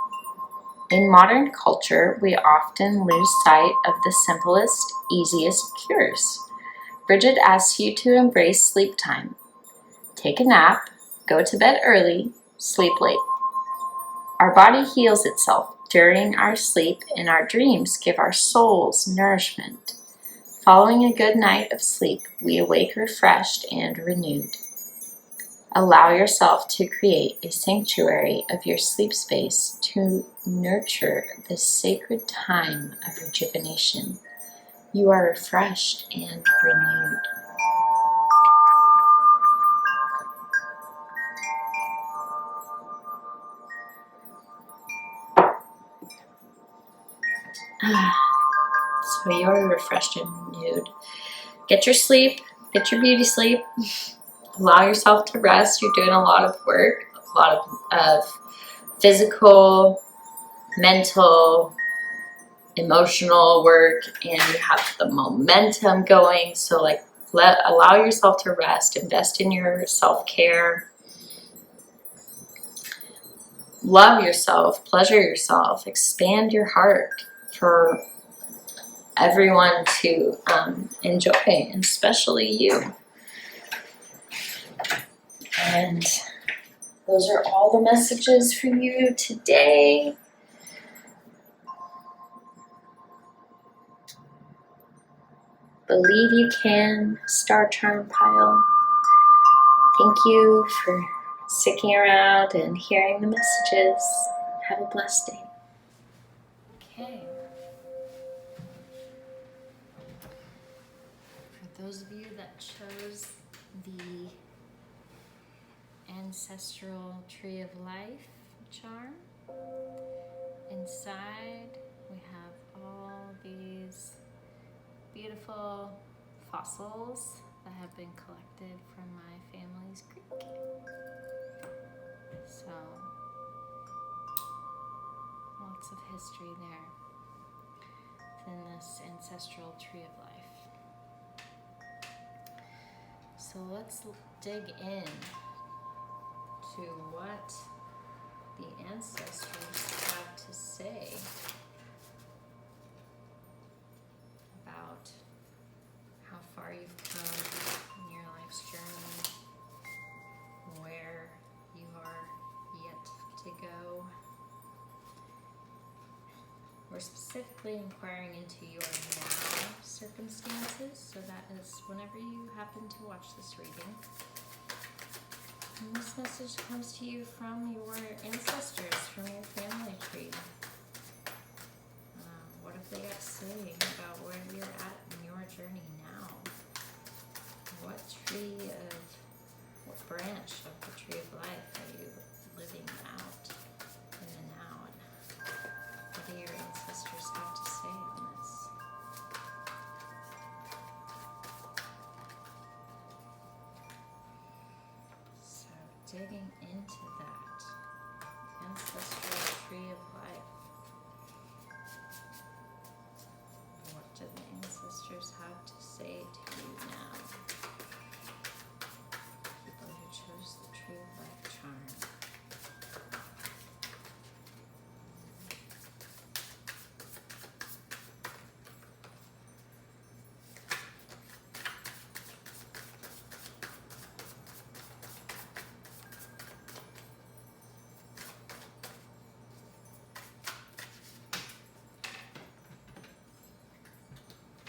S1: In modern culture, we often lose sight of the simplest, easiest cures. Bridget asks you to embrace sleep time. Take a nap, go to bed early, sleep late. Our body heals itself during our sleep, and our dreams give our souls nourishment. Following a good night of sleep, we awake refreshed and renewed. Allow yourself to create a sanctuary of your sleep space to nurture this sacred time of rejuvenation. You are refreshed and renewed. So you are refreshed and renewed. Get your sleep, get your beauty sleep. Allow yourself to rest. You're doing a lot of work, a lot of physical, mental, emotional work, and you have the momentum going. So allow yourself to rest. Invest in your self-care. Love yourself, pleasure yourself, expand your heart for everyone to enjoy, and especially you. And those are all the messages for you today. Believe you can, Star Charm Pile. Thank you for sticking around and hearing the messages. Have a blessed day. Okay. For those of you that chose the Ancestral Tree of Life charm, inside we have all these beautiful fossils that have been collected from my family's creek. So, lots of history there within this ancestral tree of life. So let's dig in to what the ancestors have to say about how far you've come in your life's journey, where you are yet to go. We're specifically inquiring into your now circumstances, so that is whenever you happen to watch this reading. And this message comes to you from your ancestors, from your family tree. What have they got to say about where you're at in your journey now? What branch of the tree of life are you living out in the now? And what do your ancestors have to say on this? So digging into that ancestral tree of life. What do the ancestors have to say to you now? People who chose the tree of life charm.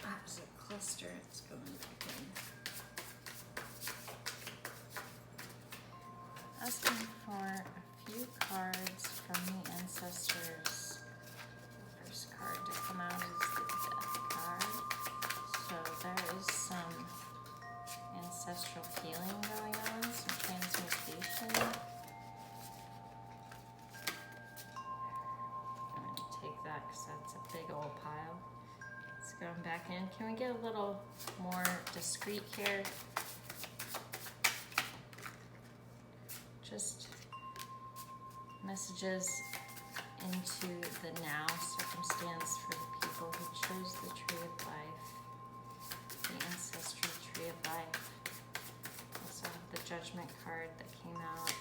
S1: Opposite cluster, it's going back in. Asking for a few cards from the ancestors. The first card to come out is the Death card. So there is some ancestral healing going on, some transmutation. I'm going to take that because that's a big old pile. It's going back in. Can we get a little more discreet here? Just messages into the now circumstance for the people who chose the tree of life, the ancestral tree of life. Also have the Judgment card that came out,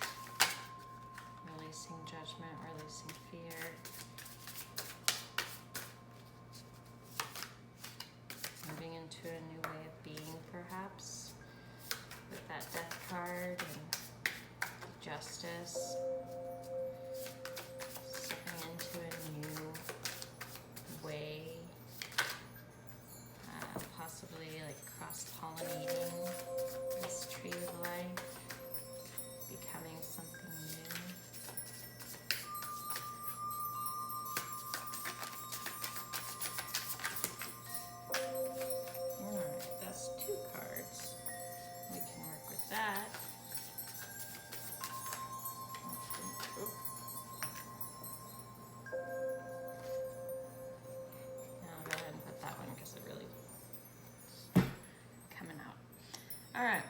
S1: releasing judgment, releasing fear. Moving into a new way of being, perhaps, with that Death card and Justice. Stepping into a new way, possibly like cross-pollinating this tree of life, becoming something new. Alright, that's 2 cards. We can work with that. I'll go ahead and put that one because it really is coming out. Alright.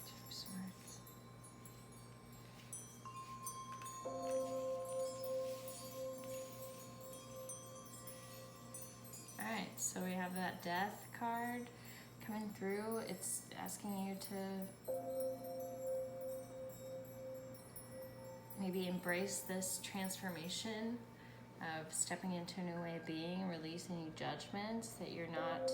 S1: Two of Swords. Alright, so we have that Death card coming through. It's asking you to maybe embrace this transformation of stepping into a new way of being, releasing new judgments, that you're not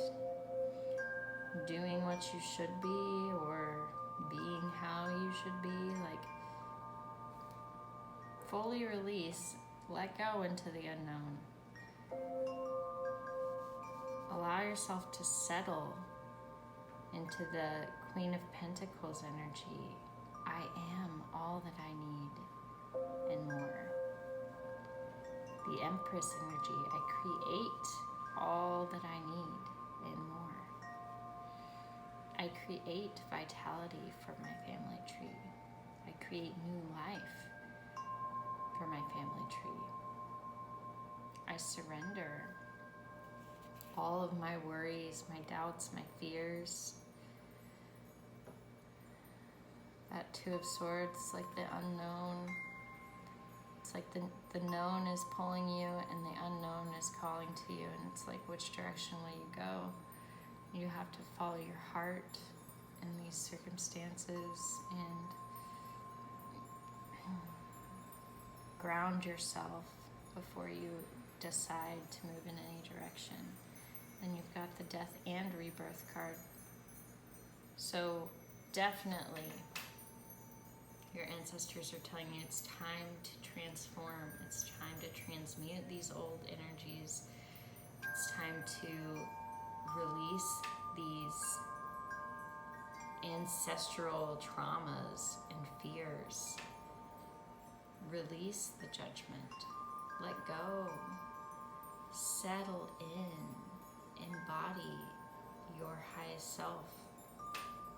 S1: doing what you should be or being how you should be. Like, fully release, let go into the unknown. Allow yourself to settle into the Queen of Pentacles energy. I am all that I need and more. The Empress energy. I create all that I need and more. I create vitality for my family tree. I create new life for my family tree. I surrender all of my worries, my doubts, my fears. That 2 of Swords, like the unknown. It's It's like the known is pulling you and the unknown is calling to you, and it's like, which direction will you go? You have to follow your heart in these circumstances and ground yourself before you decide to move in any direction. Then you've got the death and rebirth card. So definitely your ancestors are telling you it's time to transform. It's time to transmute these old energies. It's time to release these ancestral traumas and fears. Release the judgment. Let go. Settle in. Embody your highest self.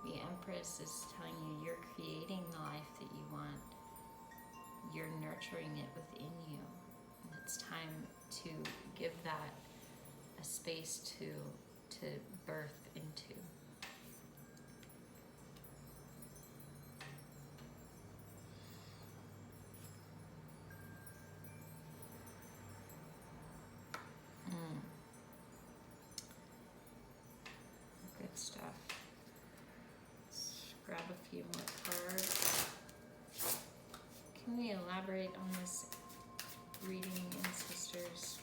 S1: The Empress is telling you you're creating the life that you want. You're nurturing it within you. And it's time to give that a space to birth into. Good stuff. Let's grab a few more cards. Can we elaborate on this reading, ancestors?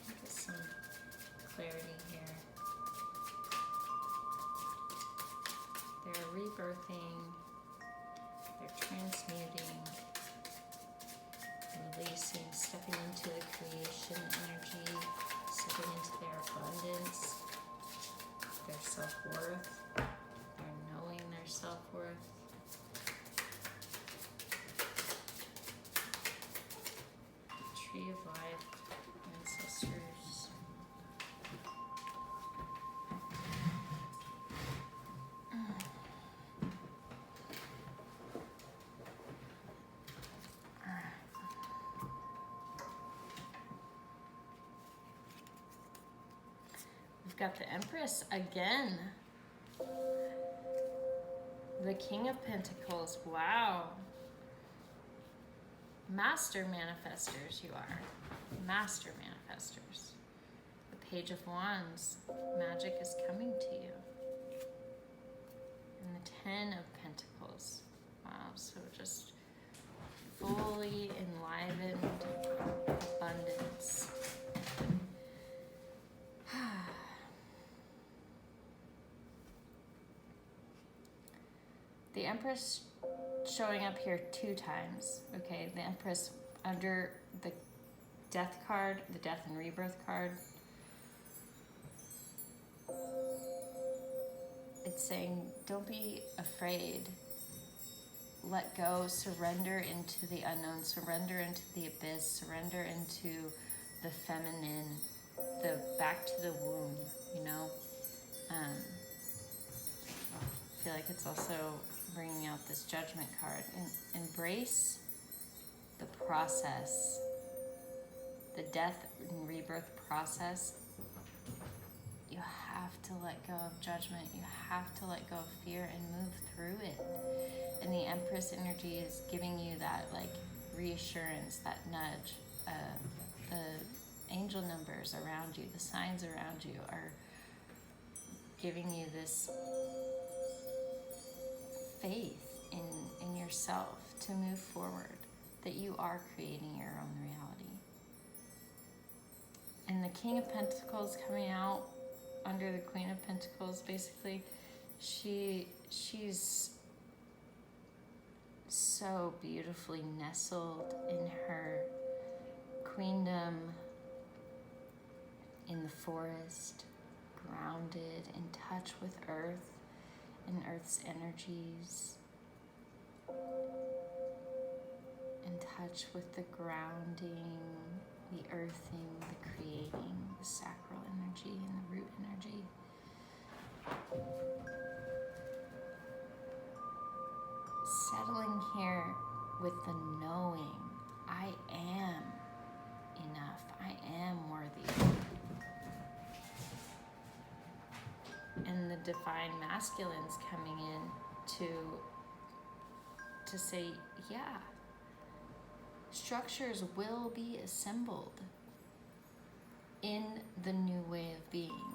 S1: Get some clarity here. They're rebirthing, they're transmuting, releasing, stepping into the creation energy, stepping into their abundance, their self-worth, their knowing their self-worth. The Tree of Life, ancestors. We've got the Empress again. The King of Pentacles. Wow. Master manifestors you are. Master manifestors. The Page of Wands. Magic is coming to you. And the Ten of Pentacles. Wow, so just fully enlivened abundance. The Empress showing up here 2 times. Okay, the Empress under the Death card, the Death and Rebirth card. It's saying, don't be afraid. Let go, surrender into the unknown, surrender into the abyss, surrender into the feminine, the back to the womb, you know? I feel like it's also bringing out this Judgment card. And embrace the process, the death and rebirth process. You have to let go of judgment. You have to let go of fear and move through it. And the Empress energy is giving you that like reassurance, that nudge. The angel numbers around you, the signs around you are giving you this faith in yourself to move forward, that you are creating your own reality. And the King of Pentacles coming out under the Queen of Pentacles, basically, she's so beautifully nestled in her queendom in the forest, grounded, in touch with Earth and Earth's energies, in touch with the grounding, the earthing, the creating, the sacral energy and the root energy. Settling here with the knowing, I am enough, I am worthy. And the divine masculines coming in to say, yeah, Structures will be assembled in the new way of being,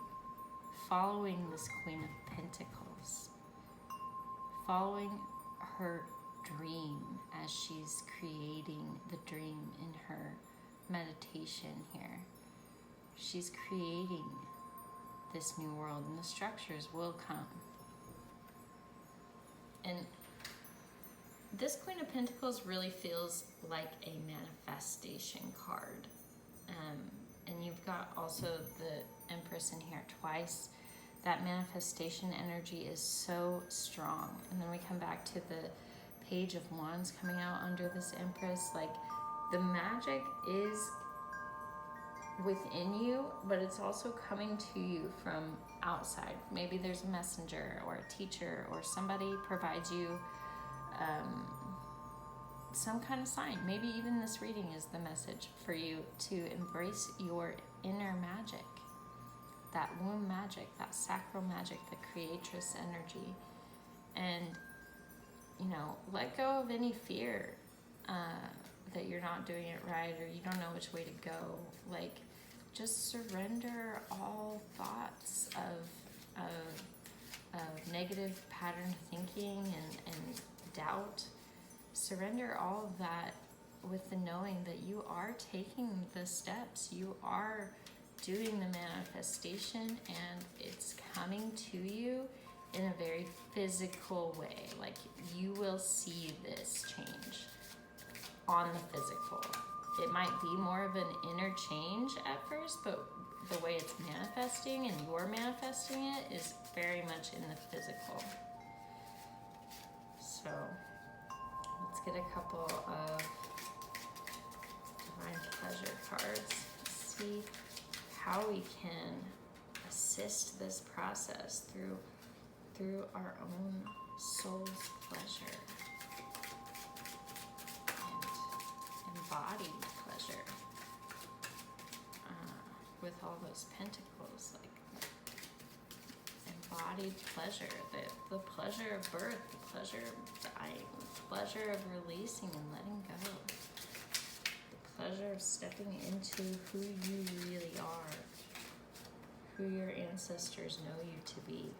S1: following this Queen of Pentacles, following her dream as she's creating the dream in her meditation here. She's creating this new world, and the structures will come. And this Queen of Pentacles really feels like a manifestation card. And you've got also the Empress in here twice. That manifestation energy is so strong. And then we come back to the Page of Wands coming out under this Empress. Like, the magic is within you, but it's also coming to you from outside. Maybe there's a messenger or a teacher or somebody provides you some kind of sign. Maybe even this reading is the message for you to embrace your inner magic, that womb magic, that sacral magic, the creatress energy, and, you know, let go of any fear that you're not doing it right or you don't know which way to go. Like, just surrender all thoughts of negative pattern thinking and doubt. Surrender all of that with the knowing that you are taking the steps. You are doing the manifestation, and it's coming to you in a very physical way. Like, you will see this change on the physical. It might be more of an inner change at first, but the way it's manifesting and you're manifesting it is very much in the physical. So let's get a couple of Divine Pleasure cards to see how we can assist this process through our own soul's pleasure and embodied pleasure with all those pentacles, like embodied pleasure, the pleasure of birth, the pleasure of dying, the pleasure of releasing and letting go, the pleasure of stepping into who you really are, who your ancestors know you to be.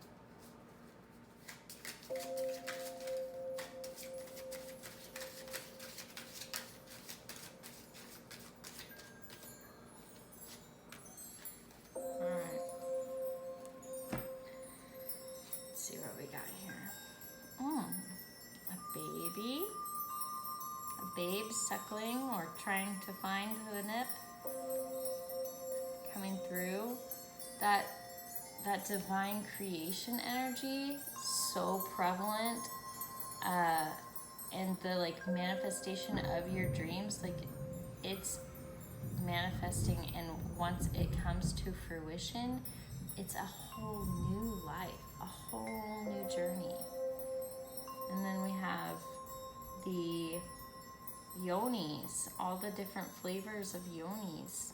S1: Alright. Let's see what we got here. A baby. A babe suckling or trying to find the nip. Coming through. That divine creation energy, so prevalent, and the like manifestation of your dreams, like it's manifesting, and once it comes to fruition, it's a whole new life, a whole new journey. And then we have the yonis, all the different flavors of yonis.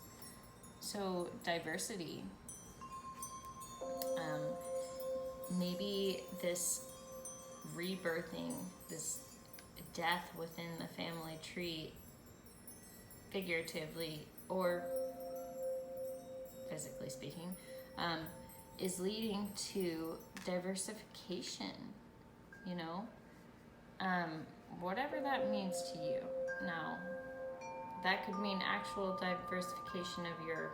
S1: So diversity. Maybe this rebirthing, this death within the family tree, figuratively or physically speaking, is leading to diversification, you know? Whatever that means to you. Now, that could mean actual diversification of your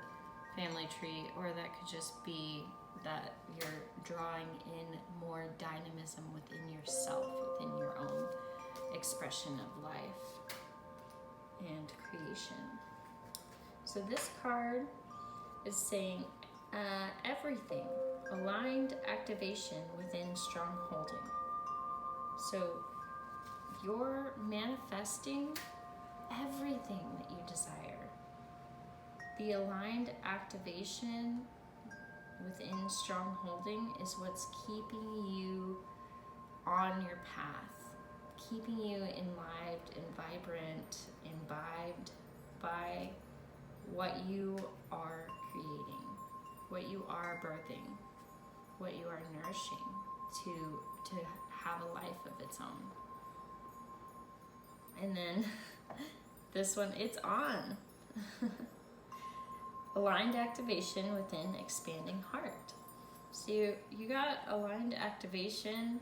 S1: family tree, or that could just be that you're drawing in more dynamism within yourself, within your own expression of life and creation. So this card is saying everything, aligned activation within strong holding. So you're manifesting everything that you desire. The aligned activation within strong holding is what's keeping you on your path, keeping you enlivened and vibrant, imbibed by what you are creating, what you are birthing, what you are nourishing to have a life of its own. And then This one, it's on. Aligned activation within expanding heart. So you got aligned activation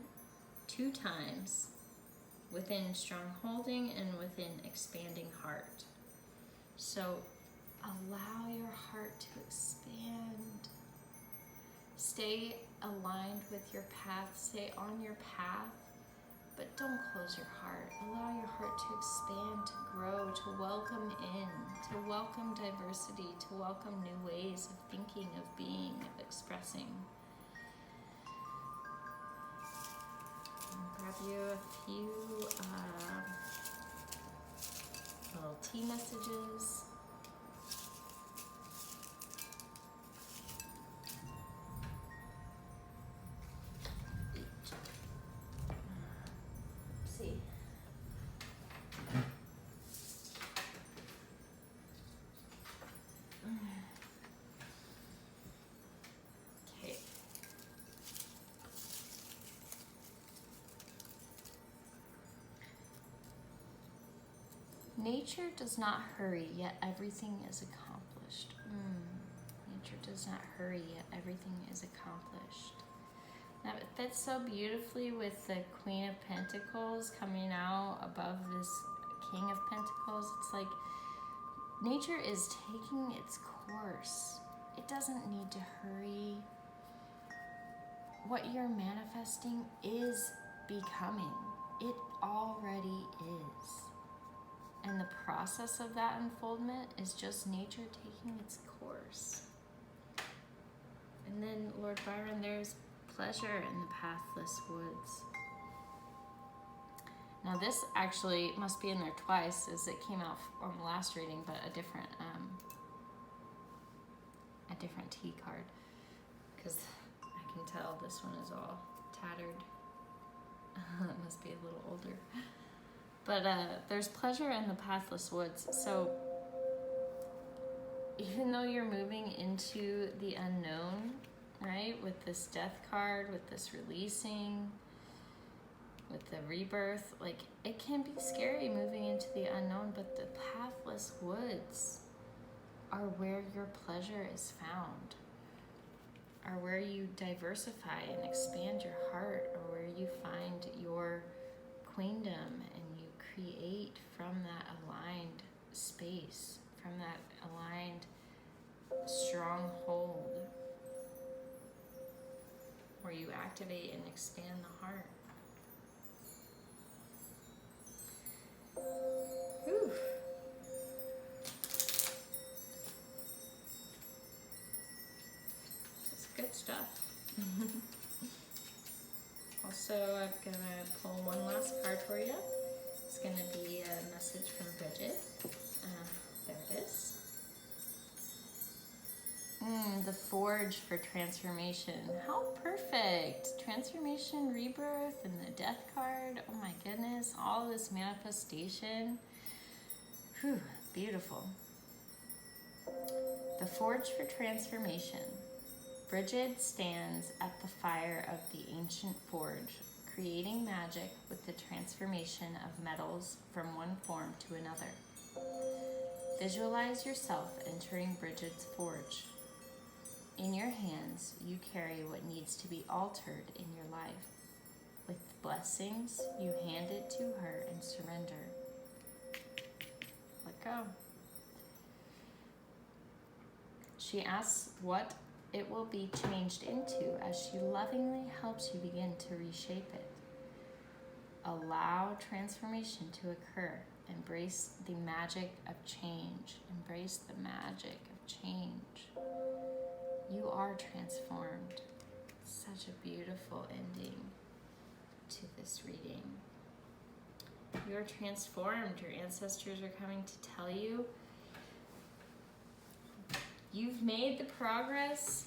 S1: 2 times within strong holding and within expanding heart. So allow your heart to expand. Stay aligned with your path. Stay on your path, but don't close your heart. Allow your heart to expand, to grow, to welcome in, to welcome diversity, to welcome new ways of thinking, of being, of expressing. I'll grab you a few little tea messages. See. Okay. Nature does not hurry, yet everything is accomplished. Nature does not hurry, yet everything is accomplished. Now it fits so beautifully with the Queen of Pentacles coming out above this King of Pentacles. It's like nature is taking its course. It doesn't need to hurry. What you're manifesting is becoming. It already is. And the process of that unfoldment is just nature taking its course. And then, Lord Byron, there's pleasure in the pathless woods. Now this actually must be in there twice, as it came out on the last reading, but a different tea card, because I can tell this one is all tattered. It must be a little older. But there's pleasure in the pathless woods. So even though you're moving into the unknown, right, with this death card, with this releasing, with the rebirth, like it can be scary moving into the unknown, but the pathless woods are where your pleasure is found, are where you diversify and expand your heart, or where you find your queendom and you create from that aligned space, from that aligned stronghold, where you activate and expand the heart. Whew. That's good stuff. Also, I'm gonna pull one last card for you. It's gonna be a message from Bridget. There it is. The Forge for transformation. How perfect! Transformation, rebirth, and the death card. Oh my goodness, all this manifestation. Whew, beautiful. The Forge for transformation. Bridget stands at the fire of the ancient forge, creating magic with the transformation of metals from one form to another. Visualize yourself entering Bridget's forge. In your hands, you carry what needs to be altered in your life. With blessings, you hand it to her and surrender. Let go. She asks what it will be changed into as she lovingly helps you begin to reshape it. Allow transformation to occur. Embrace the magic of change. Embrace the magic of change. You are transformed. Such a beautiful ending to this reading. You're transformed. Your ancestors are coming to tell you you've made the progress.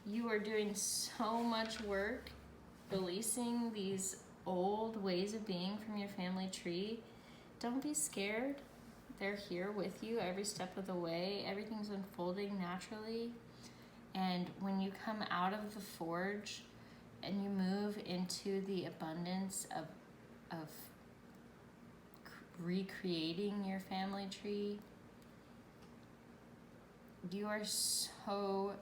S1: You are doing so much work releasing these old ways of being from your family tree. Don't be scared. They're here with you every step of the way. Everything's unfolding naturally. And when you come out of the forge and you move into the abundance of recreating your family tree. You are so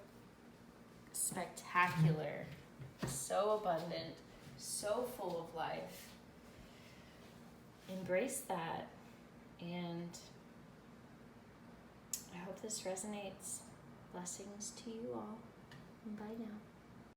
S1: spectacular, so abundant, so full of life. Embrace that, and I hope this resonates. Blessings to you all. Bye now.